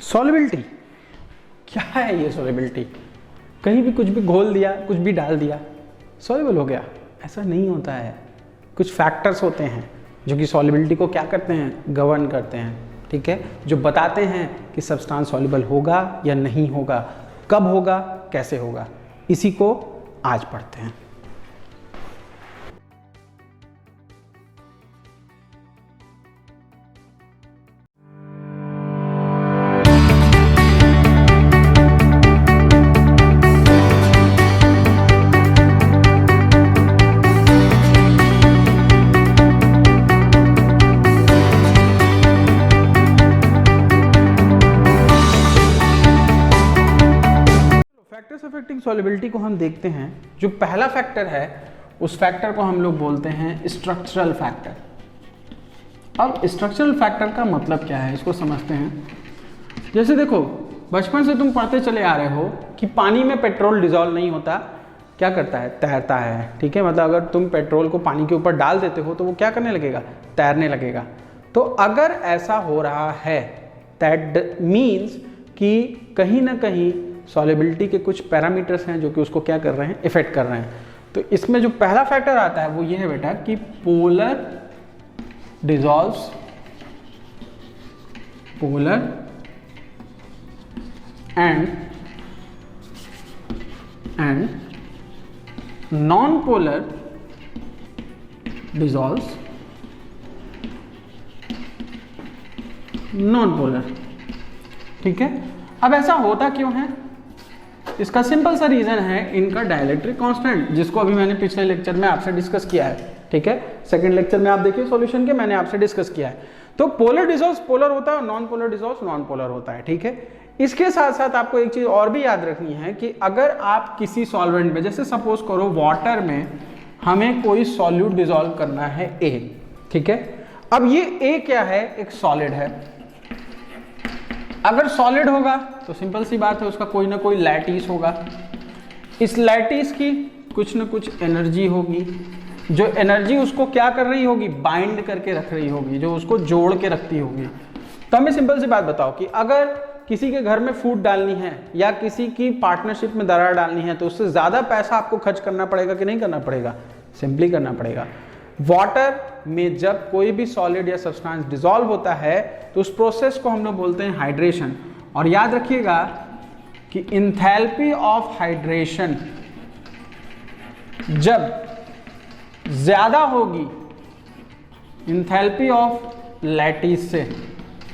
Solubility क्या है ये? सॉल्युबिलिटी कहीं भी कुछ भी घोल दिया, कुछ भी डाल दिया, सॉल्युबल हो गया? ऐसा नहीं होता है। कुछ फैक्टर्स होते हैं जो कि सॉल्युबिलिटी को क्या करते हैं, गवर्न करते हैं, ठीक है, जो बताते हैं कि सब्सटेंस सॉल्युबल होगा या नहीं होगा, कब होगा, कैसे होगा। इसी को आज पढ़ते हैं। फैक्टर्स अफेक्टिंग सॉल्युबिलिटी को हम देखते हैं। जो पहला फैक्टर है उस फैक्टर को हम लोग बोलते हैं स्ट्रक्चरल फैक्टर। अब स्ट्रक्चरल फैक्टर का मतलब क्या है इसको समझते हैं। जैसे देखो, बचपन से तुम पढ़ते चले आ रहे हो कि पानी में पेट्रोल डिजॉल्व नहीं होता, क्या करता है, तैरता है, ठीक है। मतलब अगर तुम पेट्रोल को पानी के ऊपर डाल देते हो तो वो क्या करने लगेगा, तैरने लगेगा। तो अगर ऐसा हो रहा है दैट मीन्स कि कहीं ना कहीं सॉल्युबिलिटी के कुछ पैरामीटर्स हैं जो कि उसको क्या कर रहे हैं, इफेक्ट कर रहे हैं। तो इसमें जो पहला फैक्टर आता है वो ये है बेटा कि polar dissolves, polar and non polar dissolves non polar, ठीक है। अब ऐसा होता क्यों है? इसका सिंपल सा रीजन है इनका डाइलेक्ट्रिक कांस्टेंट, जिसको अभी मैंने पिछले लेक्चर में आपसे डिस्कस किया है, ठीक है। सेकंड लेक्चर में आप देखिए सॉल्यूशन के, मैंने आपसे डिस्कस किया है। तो पोलर डिसॉल्व्स पोलर होता है और non polar dissolves non polar होता है, ठीक है। इसके साथ साथ आपको एक चीज और भी याद रखनी है कि अगर आप किसी सॉल्वेंट में, जैसे सपोज करो वाटर में हमें कोई सॉल्यूट डिसॉल्व करना है ए, ठीक है। अब ये ए क्या है, एक सॉलिड है। अगर सॉलिड होगा तो सिंपल सी बात है उसका कोई ना कोई लैटिस होगा। इस लैटिस की कुछ ना कुछ एनर्जी होगी, जो एनर्जी उसको क्या कर रही होगी, बाइंड करके रख रही होगी, जो उसको जोड़ के रखती होगी। तो हमें सिंपल सी बात बताओ कि अगर किसी के घर में फूड डालनी है या किसी की पार्टनरशिप में दरार डालनी है तो उससे ज़्यादा पैसा आपको खर्च करना पड़ेगा कि नहीं करना पड़ेगा? सिंपली करना पड़ेगा। वाटर में जब कोई भी सॉलिड या सब्सटेंस डिसॉल्व होता है तो उस प्रोसेस को हम लोग बोलते हैं हाइड्रेशन। और याद रखिएगा कि इंथैल्पी ऑफ हाइड्रेशन जब ज्यादा होगी इंथैल्पी ऑफ लैटिस से,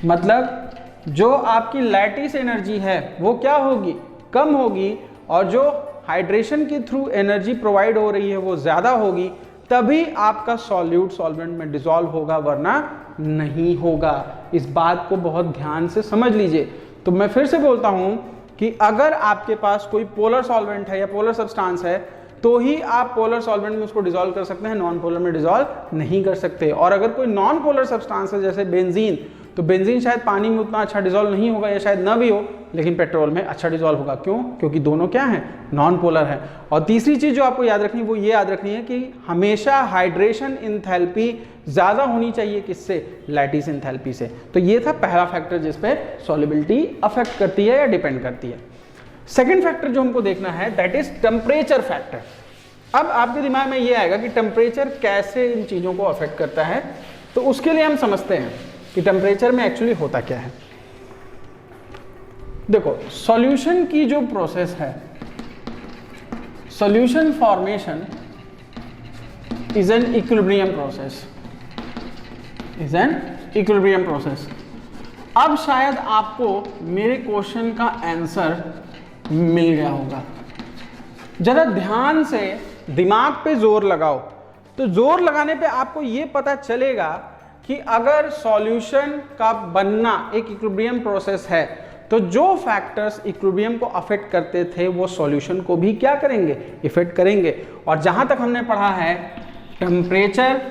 मतलब जो आपकी लैटिस एनर्जी है वो क्या होगी, कम होगी, और जो हाइड्रेशन के थ्रू एनर्जी प्रोवाइड हो रही है वो ज्यादा होगी, तभी आपका सॉल्यूट सॉल्वेंट में डिसॉल्व होगा, वरना नहीं होगा। इस बात को बहुत ध्यान से समझ लीजिए। तो मैं फिर से बोलता हूं कि अगर आपके पास कोई पोलर सॉल्वेंट है या पोलर सब्सटेंस है तो ही आप पोलर सॉल्वेंट में उसको डिसॉल्व कर सकते हैं, नॉन पोलर में डिसॉल्व नहीं कर सकते। और अगर कोई नॉन पोलर सब्सटेंस है जैसे बेंजीन, तो बेंजीन शायद पानी में उतना अच्छा डिसॉल्व नहीं होगा या शायद ना भी हो, लेकिन पेट्रोल में अच्छा डिसॉल्व होगा। क्यों? क्योंकि दोनों क्या हैं, नॉन पोलर है। और तीसरी चीज जो आपको याद रखनी है वो ये याद रखनी है कि हमेशा हाइड्रेशन इंथैल्पी ज्यादा होनी चाहिए, किससे, लैटिस इंथैल्पी से। तो ये था पहला फैक्टर जिस पे सॉल्युबिलिटी अफेक्ट करती है या डिपेंड करती है। सेकेंड फैक्टर जो हमको देखना है दैट इज टेम्परेचर फैक्टर। अब आपके दिमाग में ये आएगा कि टेम्परेचर कैसे इन चीजों को अफेक्ट करता है। तो उसके लिए हम समझते हैं कि टेम्परेचर में एक्चुअली होता क्या है। देखो, सॉल्यूशन की जो प्रोसेस है, solution formation is an equilibrium process, is an equilibrium process. अब शायद आपको मेरे क्वेश्चन का आंसर मिल गया होगा। जरा ध्यान से दिमाग पे जोर लगाओ, तो जोर लगाने पे आपको ये पता चलेगा कि अगर सॉल्यूशन का बनना एक इक्विलिब्रियम प्रोसेस है तो जो फैक्टर्स इक्विलिब्रियम को अफेक्ट करते थे वो सॉल्यूशन को भी क्या करेंगे, इफेक्ट करेंगे। और जहां तक हमने पढ़ा है टेम्परेचर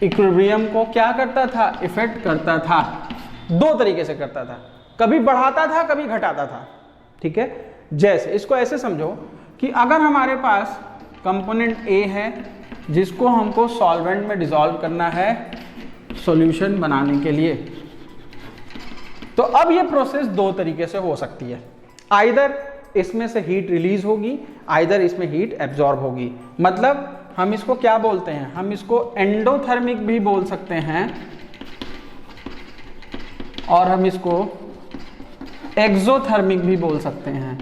इक्विलिब्रियम को क्या करता था, इफेक्ट करता था। दो तरीके से करता था, कभी बढ़ाता था कभी घटाता था, ठीक है। जैसे इसको ऐसे समझो कि अगर हमारे पास कंपोनेंट ए है जिसको हमको सॉल्वेंट में डिसॉल्व करना है सॉल्यूशन बनाने के लिए, तो अब ये प्रोसेस दो तरीके से हो सकती है, आइदर इसमें से हीट रिलीज होगी, आइदर इसमें हीट एब्जॉर्ब होगी। मतलब हम इसको क्या बोलते हैं, हम इसको एंडोथर्मिक भी बोल सकते हैं और हम इसको एक्सोथर्मिक भी बोल सकते हैं।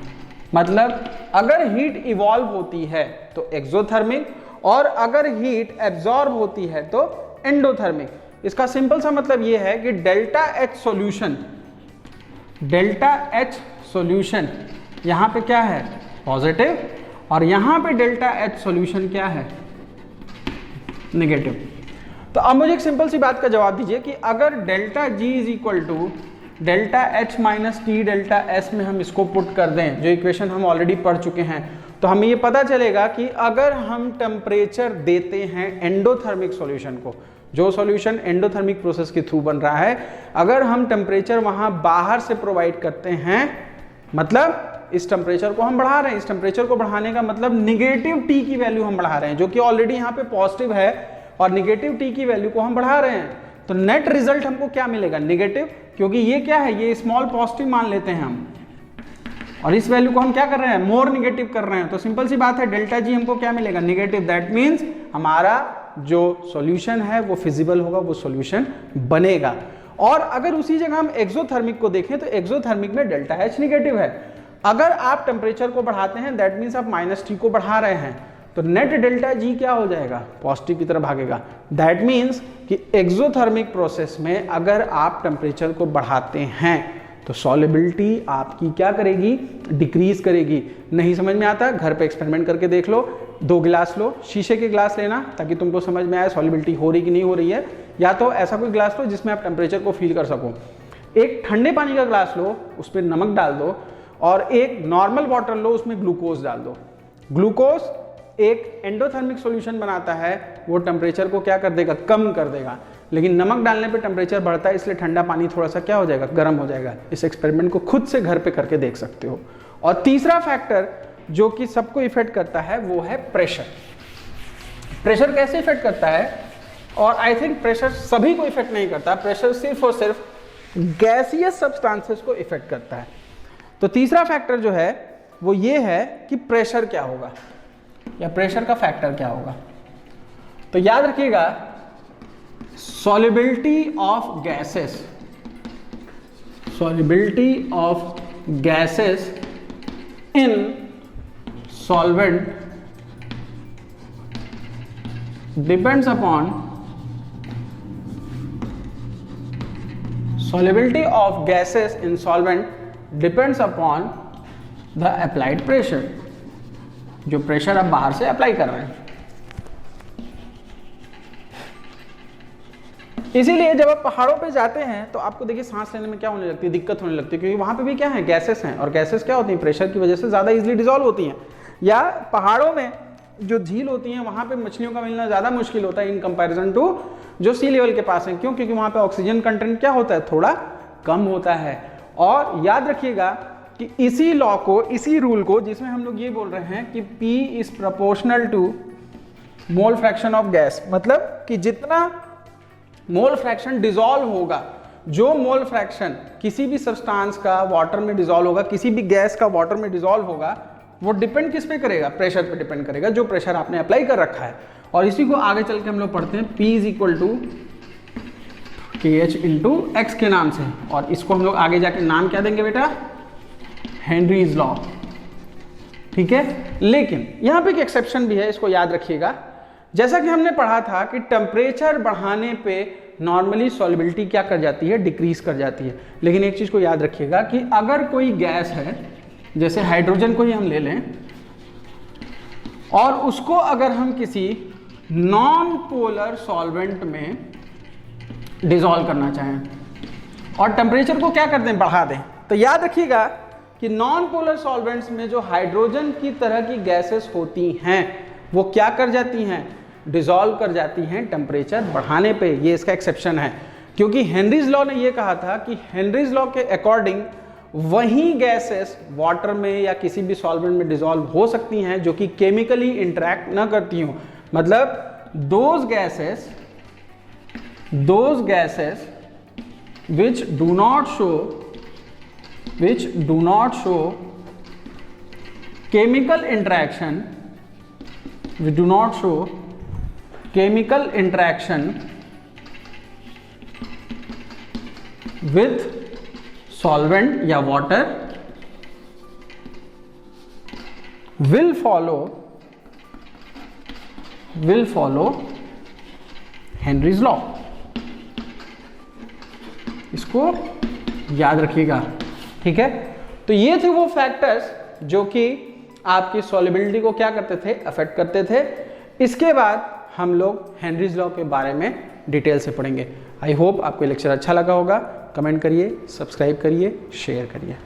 मतलब अगर हीट इवॉल्व होती है तो एक्सोथर्मिक, और अगर हीट एब्जॉर्ब होती है तो एंडोथर्मिक। इसका सिंपल सा मतलब ये है कि डेल्टा एच सॉल्यूशन यहां पे क्या है, पॉजिटिव, और यहां पे डेल्टा एच सॉल्यूशन क्या है, नेगेटिव। तो अब मुझे एक सिंपल सी बात का जवाब दीजिए कि अगर delta G is equal to delta H minus T delta S में हम इसको पुट कर दें, जो इक्वेशन हम ऑलरेडी पढ़ चुके हैं, तो हमें ये पता चलेगा कि अगर हम टेम्परेचर देते हैं एंडोथर्मिक सॉल्यूशन को, जो सॉल्यूशन एंडोथर्मिक प्रोसेस के थ्रू बन रहा है, अगर हम टेम्परेचर वहां बाहर से प्रोवाइड करते हैं, मतलब इस टेम्परेचर को हम बढ़ा रहे हैं, इस टेम्परेचर को बढ़ाने का मतलब निगेटिव टी की वैल्यू हम बढ़ा रहे हैं, जो कि ऑलरेडी यहाँ पे पॉजिटिव है, और निगेटिव टी की वैल्यू को हम बढ़ा रहे हैं, तो नेट रिजल्ट हमको क्या मिलेगा, निगेटिव, क्योंकि ये क्या है, ये स्मॉल पॉजिटिव मान लेते हैं हम, और इस वैल्यू को हम क्या कर रहे हैं, मोर निगेटिव कर रहे हैं। तो सिंपल सी बात है, डेल्टा जी हमको क्या मिलेगा, निगेटिव। दैट मीन्स हमारा जो सॉल्यूशन है वो फिजिबल होगा, वो सॉल्यूशन बनेगा। और अगर उसी जगह हम एक्सोथर्मिक को देखें तो एक्सोथर्मिक में डेल्टा एच निगेटिव है। अगर आप टेम्परेचर को बढ़ाते हैं, दैट मीन्स आप माइनस टी को बढ़ा रहे हैं, तो नेट डेल्टा जी क्या हो जाएगा, पॉजिटिव की तरफ भागेगा। दैट मीन्स कि एक्सोथर्मिक प्रोसेस में अगर आप टेम्परेचर को बढ़ाते हैं तो सॉल्युबिलिटी आपकी क्या करेगी, डिक्रीज करेगी। नहीं समझ में आता, घर पे एक्सपेरिमेंट करके देख लो, 2 गिलास लो, शीशे के गिलास लेना ताकि तुमको समझ में आए सॉल्युबिलिटी हो रही कि नहीं हो रही है, या तो ऐसा कोई गिलास लो जिसमें आप टेम्परेचर को फील कर सको। एक ठंडे पानी का गिलास लो, उस पर नमक डाल दो, और एक नॉर्मल वाटर लो, उसमें ग्लूकोज डाल दो। ग्लूकोज एक एंडोथर्मिक सॉल्यूशन बनाता है, वो टेम्परेचर को क्या कर देगा, कम कर देगा, लेकिन नमक डालने पे टेम्परेचर बढ़ता है, इसलिए ठंडा पानी थोड़ा सा क्या हो जाएगा, गर्म हो जाएगा। इस एक्सपेरिमेंट को खुद से घर पे करके देख सकते हो। और तीसरा फैक्टर जो कि सबको इफेक्ट करता है वो है प्रेशर। प्रेशर कैसे इफेक्ट करता है, और आई थिंक प्रेशर सभी को इफेक्ट नहीं करता, प्रेशर सिर्फ और सिर्फ गैसियस सब्सटेंसेस को इफेक्ट करता है। तो तीसरा फैक्टर जो है वो ये है कि प्रेशर क्या होगा, या प्रेशर का फैक्टर क्या होगा। तो याद रखिएगा, solubility of gases in solvent depends upon the applied pressure, जो प्रेशर आप बाहर से अप्लाई कर रहे हैं। इसीलिए जब आप पहाड़ों पे जाते हैं तो आपको देखिए सांस लेने में क्या होने लगती है, दिक्कत होने लगती है, क्योंकि वहाँ पे भी क्या है, गैसेस हैं, और गैसेस क्या होती हैं, प्रेशर की वजह से ज़्यादा इजीली डिसॉल्व होती हैं। या पहाड़ों में जो झील होती हैं वहाँ पे मछलियों का मिलना ज़्यादा मुश्किल होता है इन कंपैरिजन टू जो सी लेवल के पास है। क्यों, क्योंकि वहाँ पे ऑक्सीजन कंटेंट क्या होता है, थोड़ा कम होता है। और याद रखिएगा कि इसी लॉ को, इसी रूल को, जिसमें हम लोग ये बोल रहे हैं कि P is proportional to mole fraction of gas, मतलब कि जितना मोल फ्रैक्शन डिसॉल्व होगा, जो मोल फ्रैक्शन किसी भी सब्सटेंस का वाटर में डिसॉल्व होगा, किसी भी गैस का वाटर में डिसॉल्व होगा, वो डिपेंड किस पे करेगा, प्रेशर पे डिपेंड करेगा, जो प्रेशर आपने अप्लाई कर रखा है। और इसी को आगे चल के हम लोग पढ़ते हैं, P is equal to KH into x के नाम से, और इसको हम लोग आगे जाके नाम क्या देंगे बेटा, हेनरीज लॉ। ठीक है, लेकिन यहाँ पे एक एक्सेप्शन भी है, इसको याद रखिएगा। जैसा कि हमने पढ़ा था कि टेम्परेचर बढ़ाने पे नॉर्मली सॉल्युबिलिटी क्या कर जाती है, डिक्रीज कर जाती है। लेकिन एक चीज को याद रखिएगा कि अगर कोई गैस है, जैसे हाइड्रोजन को ही हम ले लें, और उसको अगर हम किसी नॉन पोलर सॉल्वेंट में डिसॉल्व करना चाहें और टेम्परेचर को क्या कर दें, बढ़ा दें, तो याद रखिएगा कि नॉन पोलर सॉल्वेंट्स में जो हाइड्रोजन की तरह की गैसेस होती हैं वो क्या कर जाती हैं, डिसॉल्व कर जाती हैं टेम्परेचर बढ़ाने पे। ये इसका एक्सेप्शन है, क्योंकि हेनरीज लॉ ने ये कहा था कि हेनरीज लॉ के अकॉर्डिंग वही गैसेस वाटर में या किसी भी सॉल्वेंट में डिसॉल्व हो सकती हैं जो कि केमिकली इंटरैक्ट ना करती हो। मतलब those gases which do not show which do not show chemical interaction, which do not show chemical interaction with solvent या water will follow Henry's law. इसको याद रखिएगा, ठीक है। तो ये थे वो फैक्टर्स जो कि आपकी सॉल्युबिलिटी को क्या करते थे, अफेक्ट करते थे। इसके बाद हम लोग हेनरीज लॉ के बारे में डिटेल से पढ़ेंगे। आई होप आपको लेक्चर अच्छा लगा होगा। कमेंट करिए, सब्सक्राइब करिए, शेयर करिए।